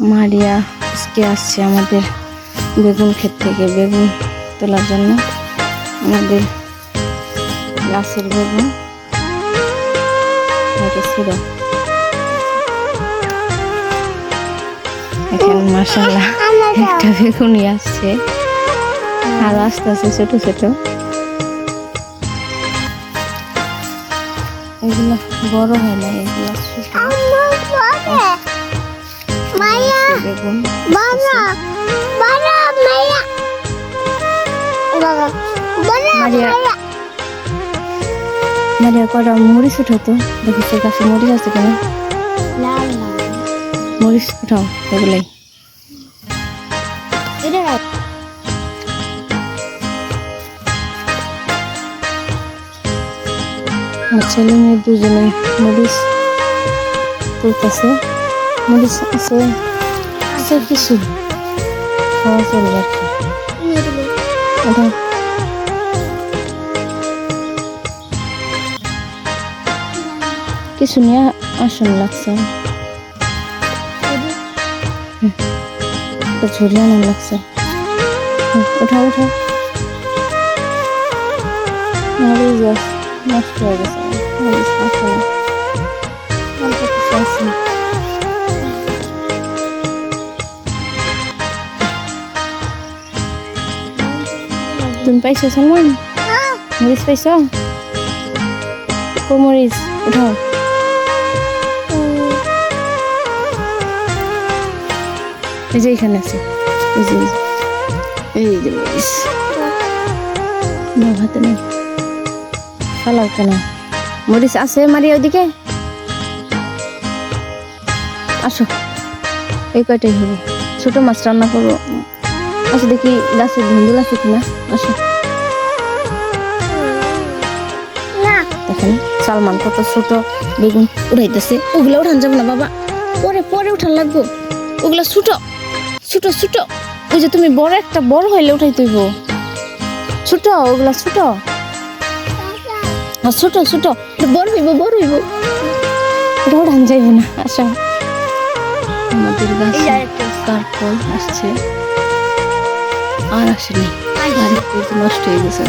মারিয়া আজকে আসছে আমাদের বেগুন ক্ষেত থেকে বেগুন তোলার জন্য। আমাদের গাছের বেগুন এটা ছিল। এখন মাশাআল্লাহ একটা বেগুনই আসছে, আর আস্তে আস্তে ছোট ছোট। এগুলো বড় হয় না, এগুলো বেগুন। মারিয়া কটা মরিচ উঠাও তো, দেখো তোর কাছে মরিচ আছে কেন? মরিচ উঠাও এগুলাই। ছেলে মেয়ে দুজনে মরিচ তুলতেছে। মরিচ আছে আছে কিছু খাওয়া চলবে আর কি। কিছু নিয়ে আসন লাগছে, ঝুড়ি আনার লাগছে। উঠাও উঠাও, মরিচ গাছ নষ্ট হয়ে গেছে, মরিচ আছে না, অল্প কিছু আছে। তুমি পাইছো সালমান? মরিচ পাইছো? কো মরিচ উঠাও। এই যে এখানে আছে, এই যে মরিচ হাতে নেই, ফালাও কেন? মরিচ আছে মারিয়া ওইদিকে, আসো। এই কয়টাই হবে, ছোট মাছ রান্না করবো। আসো দেখি গাছের ধুন্দুল আছে কিনা, আসো। দেখেন সালমান কত ছোট বেগুন উঠাইতেছে। ওগুলো উঠান যাবো না বাবা, পরে পরে উঠান লাগবো। ওগুলো ছোট ছোট ছোট, ওই যে তুমি বড় একটা বড় হইলে উঠাই তৈব। ছোট ওগুলা ছোট, ছোট ছোট, বড় হইব বড় হইব, ওটা উঠান যাইব না। আসো, আমাদের গাছে কারকল আসছে, আর আসেনি, নষ্ট হয়ে গেছে।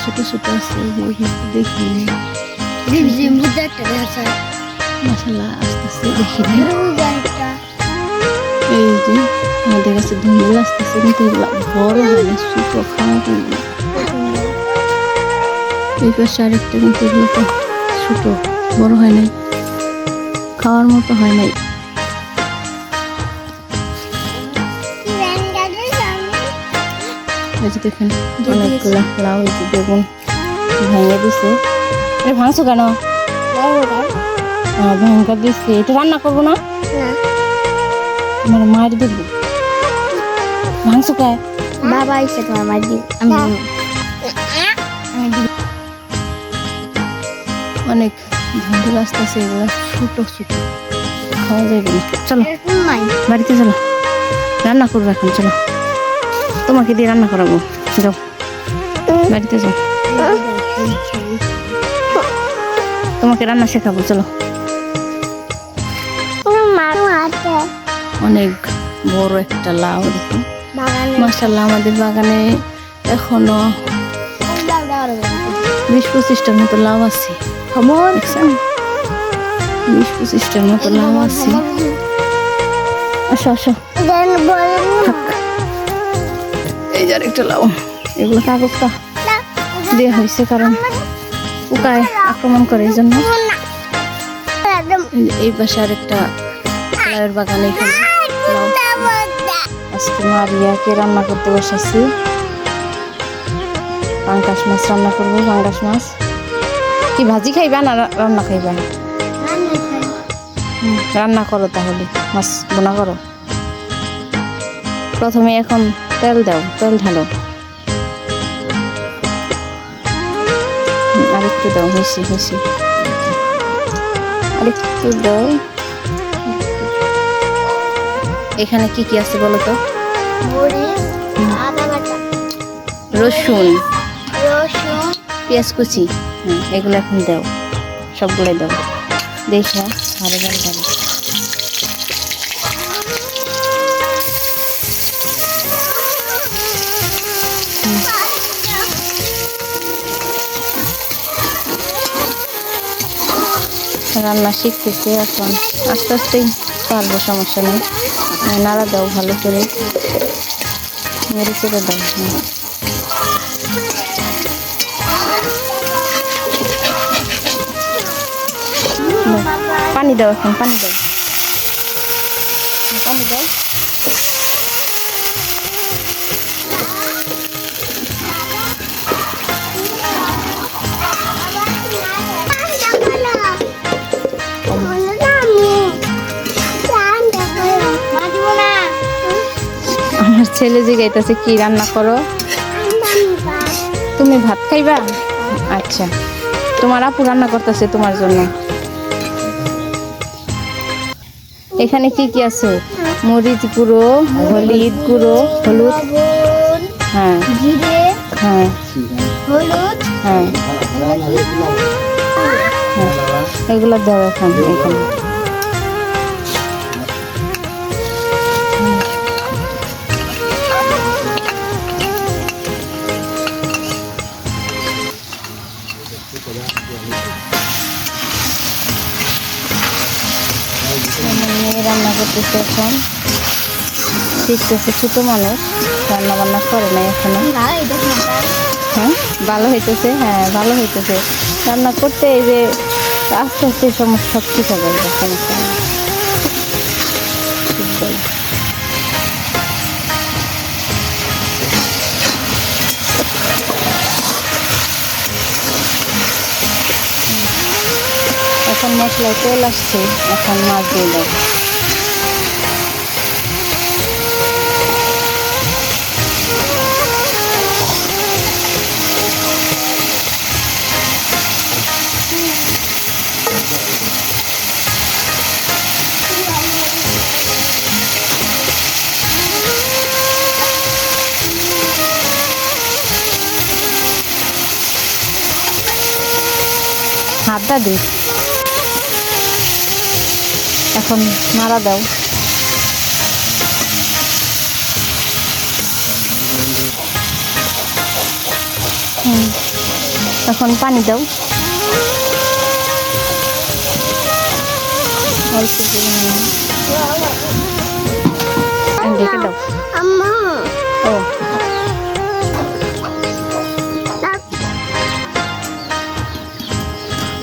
ছোট ছোট আছে, দেখি মাশাআল্লাহ আসতেছে, দেখি এই যে আমাদের কাছে ধুন্দুল আসতেছে, কিন্তু এগুলো বড় হয় না, ছোট খাওয়া করবো। এই পাশে আরেকটা, কিন্তু এগুলো তো ছোট, বড় হয় নাই, খাওয়ার মতো হয় নাই। দেখেন অনেকগুলা লাউ, বেগুন ভেঙে দিছে। এটা ভাঙছো কেন? ভেঙে দিচ্ছে, এটা রান্না করবো না, তোমার মায়ের দেবো। ভাঙছো কে? বাবা এসে তোমার মায়ের দিই। অনেক ধুন্দুল আসতেছে, এগুলা ছোট ছোট, খাওয়া যাবে না। চলো বাড়িতে চলো, রান্না করবো এখন। চলো তোমাকে দিয়ে রান্না করাবো, যাও বাড়িতে যাও, তোমাকে রান্না শেখাবো। চলো। অনেক বড় একটা লাউ, দেখুন মাশাআল্লাহ আমাদের বাগানে এখনো 20-25টার মতো লাউ আছে। 20-25টার মতো লাউ আছে। আসো আসো, এই যে আরেকটা লাউ। এগুলো কাগজটা দেওয়া হয়েছে কারণ পোকায় আক্রমণ করে, এই জন্য। এই পাশে আরেকটা লাউয়ের বাগানে, এখানে আজকে মারিয়াকে রান্না করতে বসেছি। পাঙ্গাস মাছ রান্না করবো। পাঙ্গাস মাছ কি ভাজি খাইবা না রান্না খাইবা? রান্না করো তাহলে, মাছ বোনা করো। প্রথমে এখন তেল দাও, তেল ঢালো, আরেকটু দাও, বেশি বেশি আরেকটু দাও। এখানে কি কি আছে বলো তো? রসুন, পেঁয়াজ কুচি, এগুলো এখন দাও, সবগুলোই দাও। দেখা ভালো ভালো ভালো রান্না শিখতেছে এখন, আস্তে আস্তেই পারবো, সমস্যা নেই। নাড়া দাও ভালো করে, মেরে চেড়ে দাও। পানি দাও, এখন পানি দাও, পানি দাও। আমার ছেলে জিগাইতেছে কি রান্না করো? তুমি ভাত খাইবা? আচ্ছা, তোমার আপু রান্না করতেছে তোমার জন্য। এখানে কি কি আছে? মরিচ গুঁড়ো, হলুদ গুঁড়ো, হলুদ, হ্যাঁ জিরে, হ্যাঁ হলুদ, হ্যাঁ এগুলো দাও এখন। এখানে মেয়ে রান্না করতেছে এখন, শিখতেছে, ছোটো মানুষ, রান্না বান্না করে না এখনো। হ্যাঁ ভালো হইতেছে, হ্যাঁ ভালো হইতেছে রান্না করতে। এই যে আস্তে আস্তে সমস্যা সব ঠিক হবে, সমস্যা নেই। এখন মশলায় তেল আসছে, এখন মাছ দিয়ে দেবো। হাতটা দিই, এখন নাড়া দাও। এখন পানি দাও, অল্প ঢেকে দাও। ও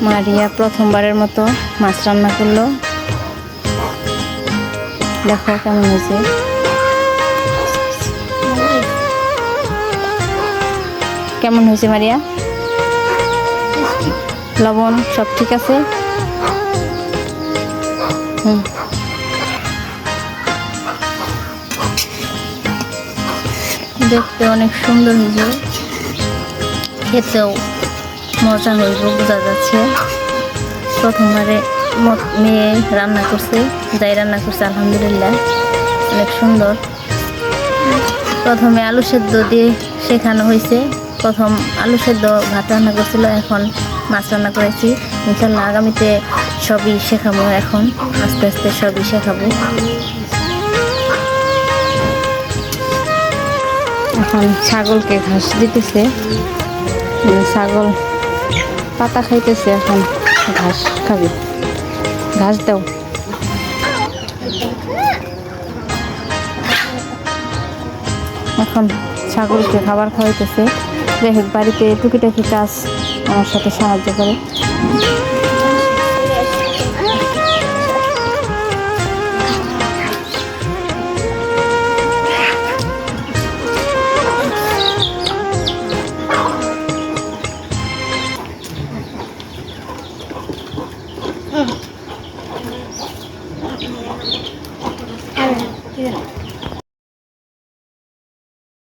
মারিয়া প্রথমবারের মতো মাছ রান্না করলো, দেখো কেমন হয়েছে। কেমন হয়েছে মারিয়া? লবণ সব ঠিক আছে? দেখতে অনেক সুন্দর হয়েছে, খেতেও মজা হইব বোঝা যাচ্ছে। প্রথমবারে মেয়ে রান্না করছে, যাই রান্না করছে আলহামদুলিল্লাহ অনেক সুন্দর। প্রথমে আলু সেদ্ধ দিয়ে শেখানো হয়েছে, প্রথম আলু সেদ্ধ ভাত রান্না করছিল, এখন মাছ রান্না করেছি। ইনশাল্লাহ আগামীতে সবই শেখাবো, এখন আস্তে আস্তে সবই শেখাবো। এখন ছাগলকে ঘাস দিতেছে, ছাগল পাতা খাইতেছে, এখন ঘাস খাবে, ঘাস দাও। এখন ছাগলকে খাবার খাওয়াইতেছে। যাই হোক, বাড়িতে টুকিটাকি কাজ আমার সাথে সাহায্য করে।